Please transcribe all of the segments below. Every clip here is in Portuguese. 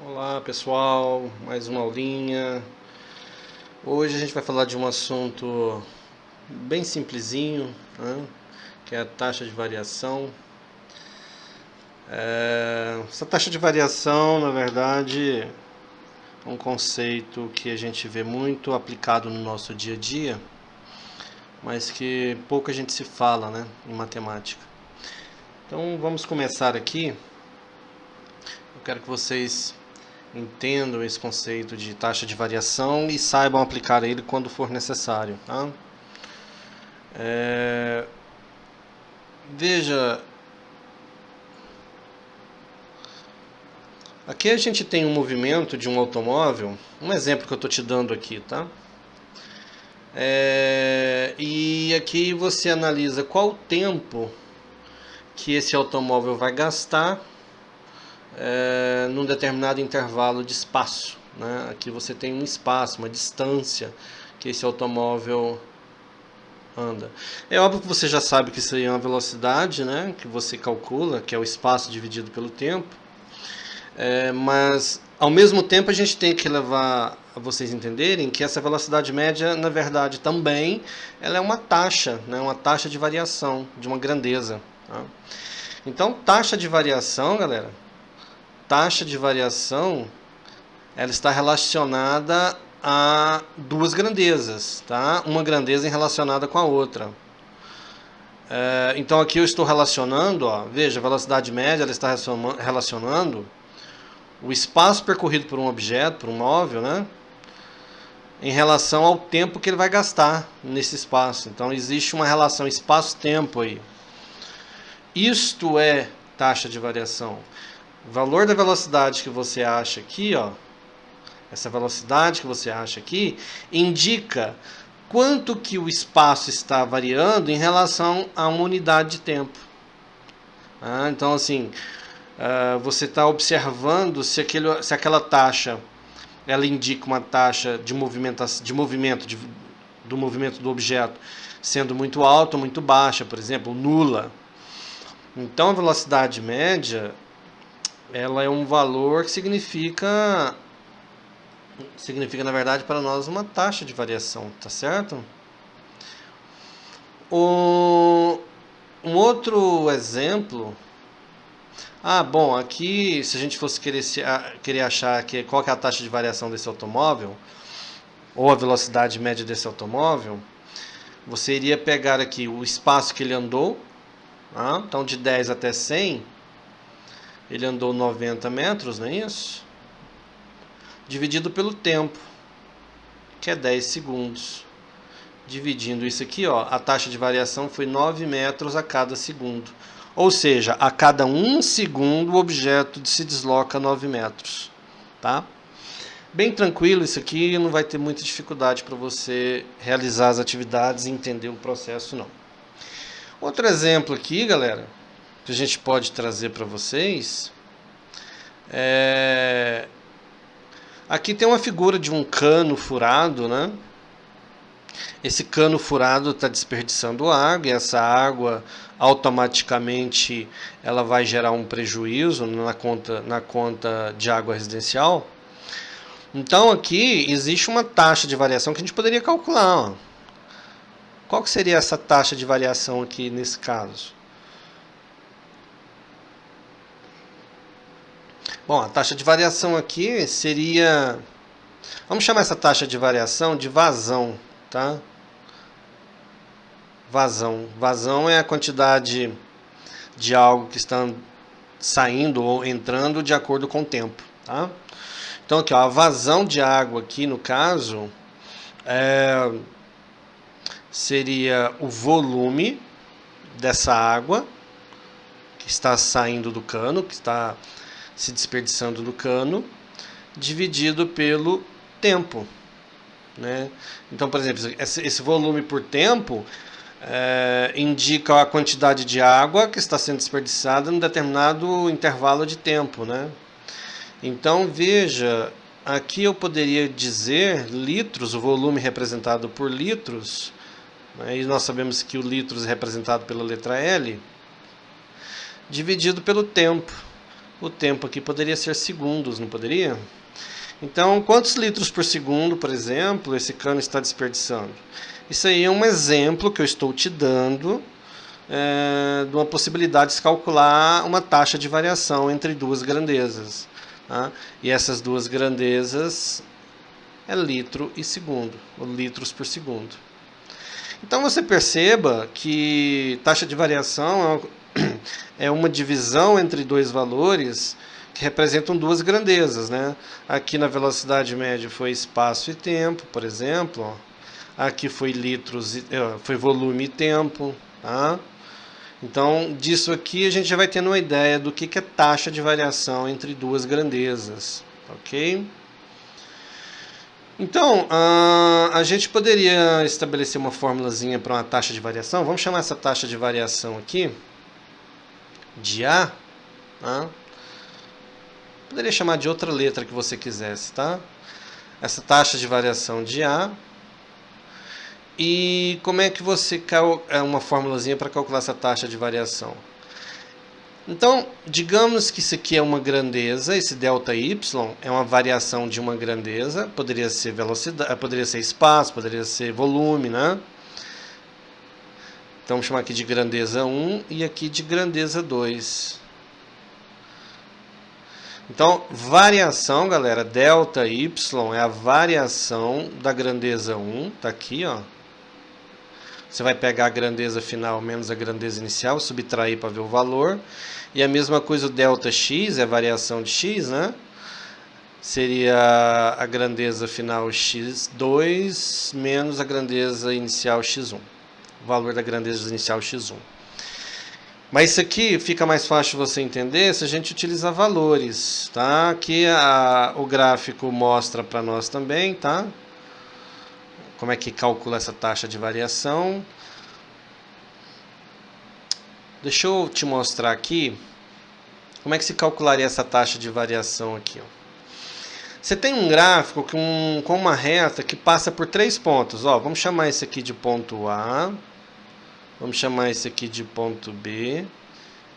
Olá pessoal, mais uma aulinha. Hoje a gente vai falar de um assunto bem simplesinho, né? Que é a taxa de variação. Essa taxa de variação, na verdade, é um conceito que a gente vê muito aplicado no nosso dia a dia, mas que pouca gente se fala, né, em matemática. Então vamos começar aqui. Eu quero que vocês entendam esse conceito de taxa de variação e saibam aplicar ele quando for necessário, tá? Veja, aqui a gente tem um movimento de um automóvel, um exemplo que eu estou te dando aqui, tá? E aqui você analisa qual o tempo que esse automóvel vai gastar num determinado intervalo de espaço, né? Aqui você tem um espaço, uma distância que esse automóvel anda. É óbvio que você já sabe que isso aí é uma velocidade, né? Que você calcula, que é o espaço dividido pelo tempo. Mas ao mesmo tempo a gente tem que levar a vocês entenderem que essa velocidade média, na verdade, também ela é uma taxa, né? Uma taxa de variação de uma grandeza. Tá? Então, taxa de variação, galera, taxa de variação, ela está relacionada a duas grandezas, tá? Uma grandeza relacionada com a outra. Então aqui eu estou relacionando, ó, veja, a velocidade média ela está relacionando o espaço percorrido por um objeto, por um móvel, né, em relação ao tempo que ele vai gastar nesse espaço. Então existe uma relação espaço-tempo aí. Isto é taxa de variação. O valor da velocidade que você acha aqui, ó, essa velocidade que você acha aqui, indica quanto que o espaço está variando em relação a uma unidade de tempo. Então, assim, você está observando se aquela taxa ela indica uma taxa de movimento do movimento do objeto sendo muito alta ou muito baixa, por exemplo, nula. Então, a velocidade média ela é um valor que significa na verdade para nós uma taxa de variação, tá certo? Um outro exemplo. Bom, aqui se a gente fosse querer achar qual que é a taxa de variação desse automóvel, ou a velocidade média desse automóvel, você iria pegar aqui o espaço que ele andou, tá? Então de 10 até 100, ele andou 90 metros, não é isso? Dividido pelo tempo, que é 10 segundos. Dividindo isso aqui, ó, a taxa de variação foi 9 metros a cada segundo. Ou seja, a cada 1 segundo o objeto se desloca 9 metros. Tá? Bem tranquilo isso aqui, não vai ter muita dificuldade para você realizar as atividades e entender o processo, não. Outro exemplo aqui, galera, que a gente pode trazer para vocês aqui tem uma figura de um cano furado, né? Esse cano furado está desperdiçando água e essa água automaticamente ela vai gerar um prejuízo na conta de água residencial. Então aqui existe uma taxa de variação que a gente poderia calcular. Ó. Qual que seria essa taxa de variação aqui nesse caso? Bom, a taxa de variação aqui seria... Vamos chamar essa taxa de variação de vazão, tá? Vazão. Vazão é a quantidade de algo que está saindo ou entrando de acordo com o tempo, tá? Então aqui, ó, a vazão de água aqui no caso seria o volume dessa água que está saindo do cano, que está se desperdiçando do cano, dividido pelo tempo, né? Então, por exemplo, esse volume por tempo indica a quantidade de água que está sendo desperdiçada em um determinado intervalo de tempo, né? Então veja, aqui eu poderia dizer litros, o volume representado por litros, né? E nós sabemos que o litros é representado pela letra L, dividido pelo tempo. O tempo aqui poderia ser segundos, não poderia? Então, quantos litros por segundo, por exemplo, esse cano está desperdiçando? Isso aí é um exemplo que eu estou te dando de uma possibilidade de se calcular uma taxa de variação entre duas grandezas. Tá? E essas duas grandezas é litro e segundo, ou litros por segundo. Então você perceba que taxa de variação é uma divisão entre dois valores que representam duas grandezas, né? Aqui na velocidade média foi espaço e tempo, por exemplo. Aqui foi litros, foi volume e tempo, tá? Então, disso aqui a gente já vai tendo uma ideia do que é taxa de variação entre duas grandezas, ok? Então, a gente poderia estabelecer uma formulazinha para uma taxa de variação. Vamos chamar essa taxa de variação aqui de A, tá? Poderia chamar de outra letra que você quisesse, tá? Essa taxa de variação de A. E como é que você é uma formulazinha para calcular essa taxa de variação? Então, digamos que isso aqui é uma grandeza, esse ΔY é uma variação de uma grandeza, poderia ser velocidade, poderia ser espaço, poderia ser volume, né? Então, vamos chamar aqui de grandeza 1 e aqui de grandeza 2. Então, variação, galera, ΔY é a variação da grandeza 1, tá aqui, ó. Você vai pegar a grandeza final menos a grandeza inicial, subtrair para ver o valor. E a mesma coisa o ΔX, é a variação de x, né? Seria a grandeza final x2 menos a grandeza inicial x1. O valor da grandeza inicial x1. Mas isso aqui fica mais fácil você entender se a gente utilizar valores, tá? Aqui o gráfico mostra para nós também, tá? Como é que calcula essa taxa de variação. Deixa eu te mostrar aqui como é que se calcularia essa taxa de variação aqui, ó. Você tem um gráfico com uma reta que passa por 3 pontos. Ó, vamos chamar esse aqui de ponto A. Vamos chamar esse aqui de ponto B.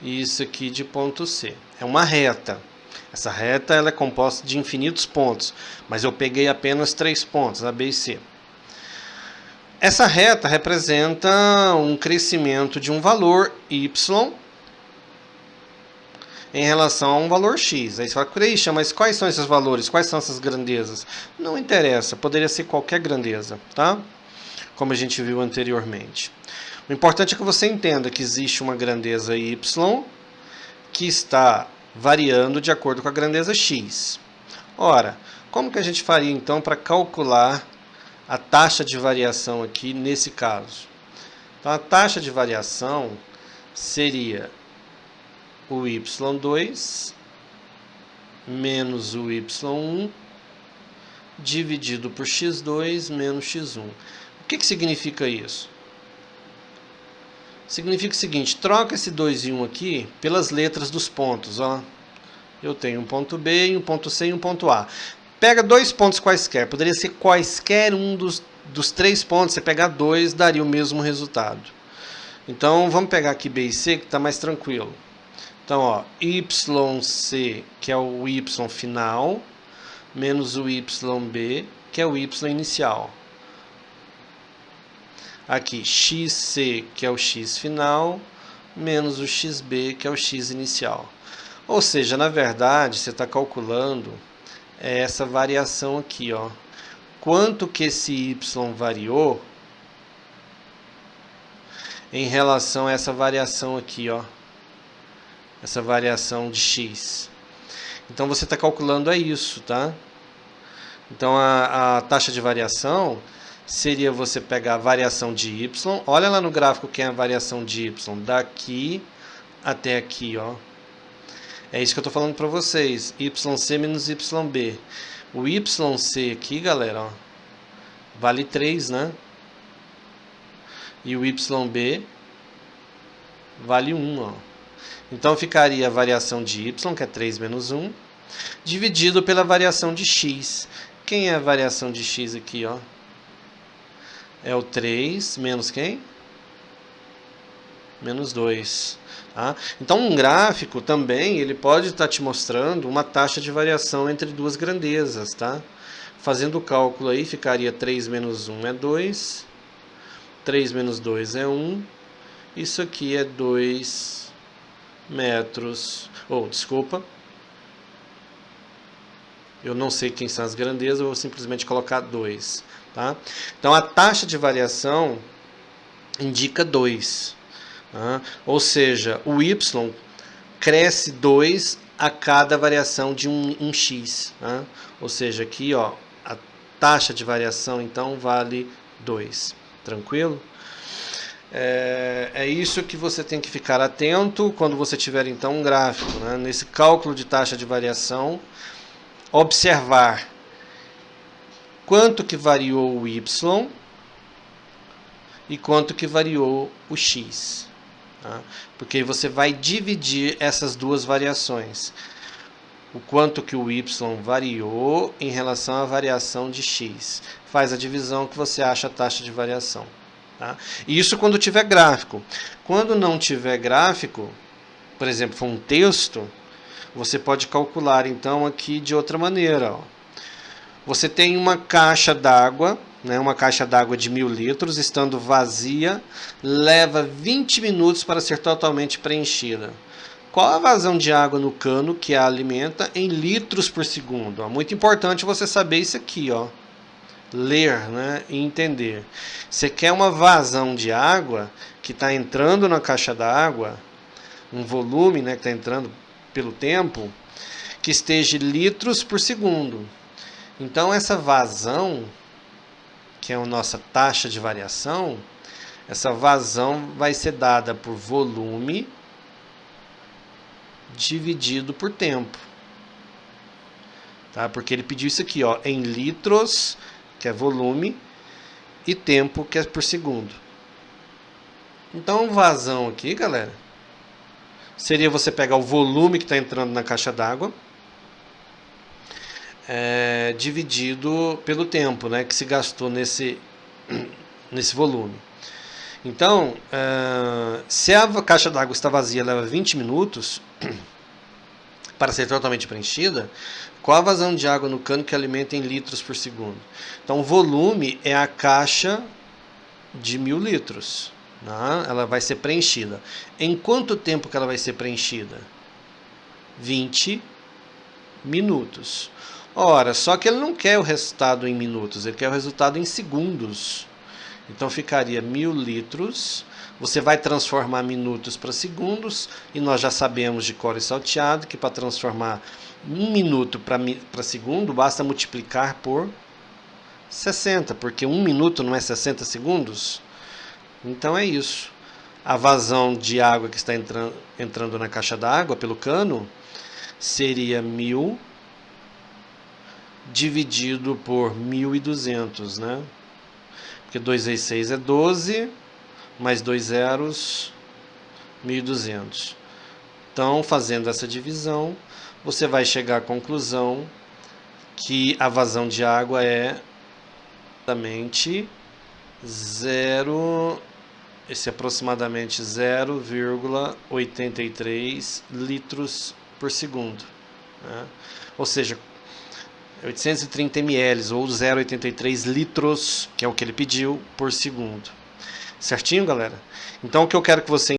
E isso aqui de ponto C. É uma reta. Essa reta ela é composta de infinitos pontos. Mas eu peguei apenas 3 pontos, A, B e C. Essa reta representa um crescimento de um valor y em relação a um valor x. Aí você fala, Christian, mas quais são esses valores? Quais são essas grandezas? Não interessa, poderia ser qualquer grandeza, tá? Como a gente viu anteriormente. O importante é que você entenda que existe uma grandeza y que está variando de acordo com a grandeza x. Ora, como que a gente faria então para calcular a taxa de variação aqui nesse caso? Então a taxa de variação seria o y2 menos o y1 dividido por x2 menos x1. O que significa isso? Significa o seguinte, troca esse 2 e 1 aqui pelas letras dos pontos. Ó. Eu tenho um ponto B, um ponto C e um ponto A. Pega 2 pontos quaisquer, poderia ser quaisquer um dos 3 pontos, você pegar 2 daria o mesmo resultado. Então vamos pegar aqui B e C que está mais tranquilo. Então, ó, YC, que é o Y final, menos o YB, que é o Y inicial. Aqui, XC, que é o X final, menos o XB, que é o X inicial. Ou seja, na verdade, você está calculando essa variação aqui, ó. Quanto que esse Y variou em relação a essa variação aqui, ó. Essa variação de x. Então você está calculando isso, tá? Então a taxa de variação seria você pegar a variação de y. Olha lá no gráfico que é a variação de y daqui até aqui, ó. É isso que eu estou falando para vocês. YC menos YB. O YC aqui, galera, ó, vale 3, né? E o YB vale 1, ó. Então ficaria a variação de y, que é 3 menos 1, dividido pela variação de x. Quem é a variação de x aqui, ó? É o 3 menos quem? menos 2. Tá? Então um gráfico também ele pode estar te mostrando uma taxa de variação entre duas grandezas. Tá? Fazendo o cálculo aí, ficaria 3 menos 1 é 2, 3 menos 2 é 1, isso aqui é 2 metros, desculpa, eu não sei quem são as grandezas, eu vou simplesmente colocar 2. Tá? Então a taxa de variação indica 2. Tá? Ou seja, o y cresce 2 a cada variação de um x. Tá? Ou seja, aqui ó, a taxa de variação então vale 2. Tranquilo? É isso que você tem que ficar atento quando você tiver então um gráfico. Né? Nesse cálculo de taxa de variação, observar quanto que variou o y e quanto que variou o x. Tá? Porque você vai dividir essas duas variações. O quanto que o y variou em relação à variação de x. Faz a divisão que você acha a taxa de variação. Tá? Isso quando tiver gráfico. Quando não tiver gráfico, por exemplo, for um texto, você pode calcular então aqui de outra maneira. Ó. Você tem uma caixa d'água, né, uma caixa d'água de 1000 litros, estando vazia, leva 20 minutos para ser totalmente preenchida. Qual a vazão de água no cano que a alimenta em litros por segundo? Ó, muito importante você saber isso aqui, ó. Ler, né, e entender. Você quer uma vazão de água que está entrando na caixa d'água, um volume, né, que está entrando pelo tempo, que esteja litros por segundo. Então essa vazão, que é a nossa taxa de variação, essa vazão vai ser dada por volume dividido por tempo. Tá? Porque ele pediu isso aqui, ó, em litros, que é volume, e tempo, que é por segundo. Então, vazão aqui, galera, seria você pegar o volume que está entrando na caixa d'água, dividido pelo tempo, né, que se gastou nesse volume. Então, se a caixa d'água está vazia, leva 20 minutos para ser totalmente preenchida, qual a vazão de água no cano que alimenta em litros por segundo? Então, o volume é a caixa de 1000 litros. Né? Ela vai ser preenchida. Em quanto tempo que ela vai ser preenchida? 20 minutos. Ora, só que ele não quer o resultado em minutos, ele quer o resultado em segundos. Então, ficaria 1000 litros. Você vai transformar minutos para segundos, e nós já sabemos de cor e salteado que para transformar 1 minuto para segundo, basta multiplicar por 60, porque 1 minuto não é 60 segundos? Então é isso. A vazão de água que está entrando na caixa d'água pelo cano seria 1000 dividido por 1200, né? Porque 2 vezes 6 é 12, mais 2 zeros, 1200. Então, fazendo essa divisão, você vai chegar à conclusão que a vazão de água é aproximadamente 0,83 litros por segundo. Né? Ou seja, 830 ml ou 0,83 litros, que é o que ele pediu, por segundo. Certinho, galera? Então, o que eu quero que você